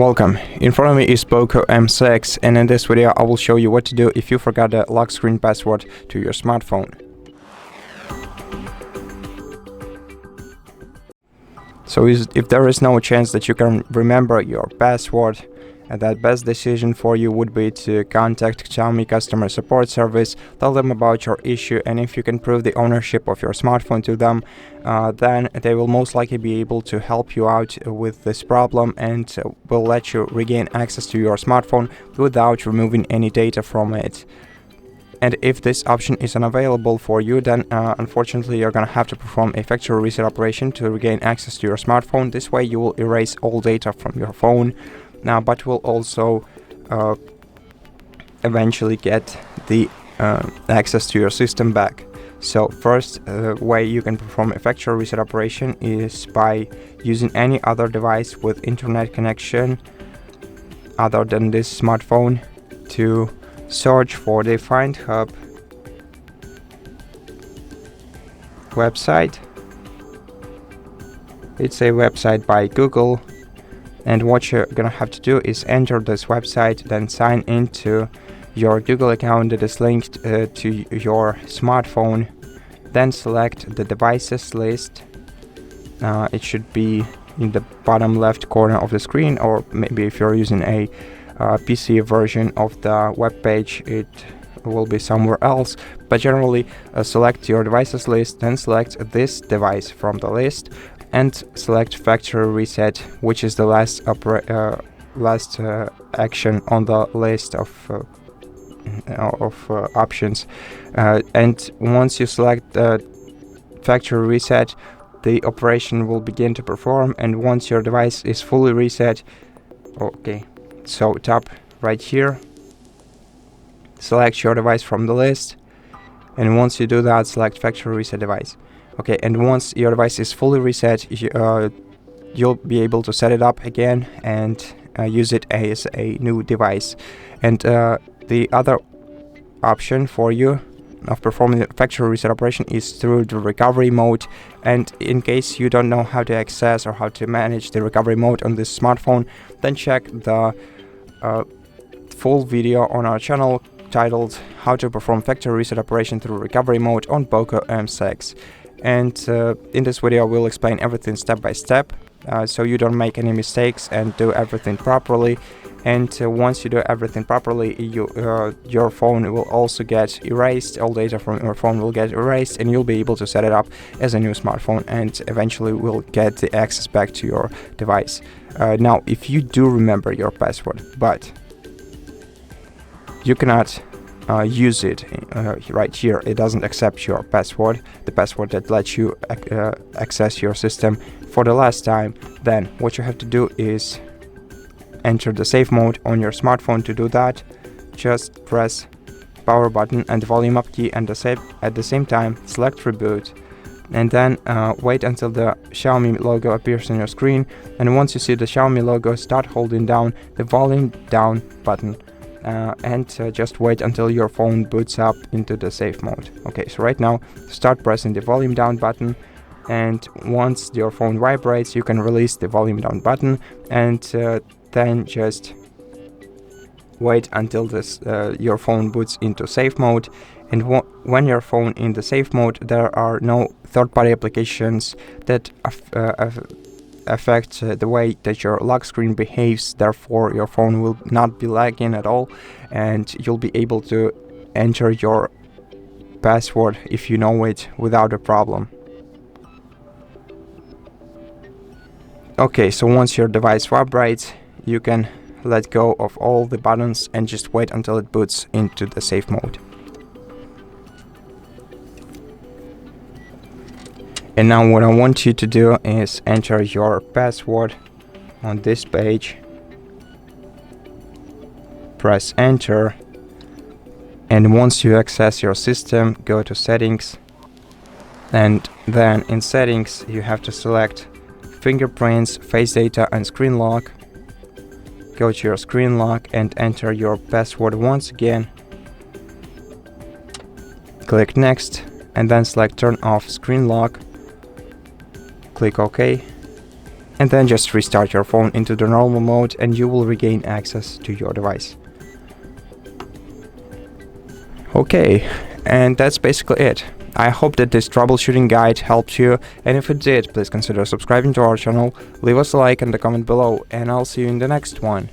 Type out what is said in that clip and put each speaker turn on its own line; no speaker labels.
Welcome. In front of me is POCO M6, and in this video I will show you what to do if you forgot the lock screen password to your smartphone. So if there is no chance that you can remember your password, that best decision for you would be to contact Xiaomi customer support service, tell them about your issue, and if you can prove the ownership of your smartphone to them, then they will most likely be able to help you out with this problem and will let you regain access to your smartphone without removing any data from it. And if this option is unavailable for you, then unfortunately you're gonna have to perform a factory reset operation to regain access to your smartphone. This way you will erase all data from your phone, but will also eventually get the access to your system back. So first way you can perform a factory reset operation is by using any other device with internet connection other than this smartphone to search for the Find Hub website. It's a website by Google, and what you're gonna have to do is enter this website, then sign into your Google account that is linked to your smartphone, then select the devices list. It should be in the bottom left corner of the screen, or maybe if you're using a PC version of the web page, it will be somewhere else, but generally select your devices list, then select this device from the list and select factory reset, which is the last action on the list of options, and once you select factory reset, the operation will begin to perform. And once your device is fully reset, so tap right here, select your device from the list, and once you do that, select factory reset device. And once your device is fully reset, you'll be able to set it up again and use it as a new device. And the other option for you of performing the factory reset operation is through the recovery mode. And in case you don't know how to access or how to manage the recovery mode on this smartphone, then check the full video on our channel titled How to Perform Factory Reset Operation Through Recovery Mode on POCO M6. And in this video we'll explain everything step by step, so you don't make any mistakes and do everything properly. And once you do everything properly, your phone will also get erased. All data from your phone will get erased, and you'll be able to set it up as a new smartphone, and eventually will get the access back to your device. Now, if you do remember your password, but you cannot use it right here, it doesn't accept your password, the password that lets you access your system for the last time, then what you have to do is enter the safe mode on your smartphone. To do that, just press power button and volume up key, and at the same time select reboot, and then wait until the Xiaomi logo appears on your screen. And once you see the Xiaomi logo, start holding down the volume down button, and just wait until your phone boots up into the safe mode. So right now start pressing the volume down button, and once your phone vibrates, you can release the volume down button, and then just wait until your phone boots into safe mode. And when your phone in the safe mode, there are no third-party applications that affect the way that your lock screen behaves. Therefore your phone will not be lagging at all, and you'll be able to enter your password if you know it without a problem. So once your device vibrates, you can let go of all the buttons and just wait until it boots into the safe mode. And now what I want you to do is enter your password on this page, press enter, and once you access your system, go to settings, and then in settings you have to select fingerprints, face data, and screen lock. Go to your screen lock and enter your password once again. Click next, and then select turn off screen lock. Click OK, and then just restart your phone into the normal mode and you will regain access to your device. Okay, and that's basically it. I hope that this troubleshooting guide helped you, and if it did, please consider subscribing to our channel, leave us a like in the comment below, and I'll see you in the next one.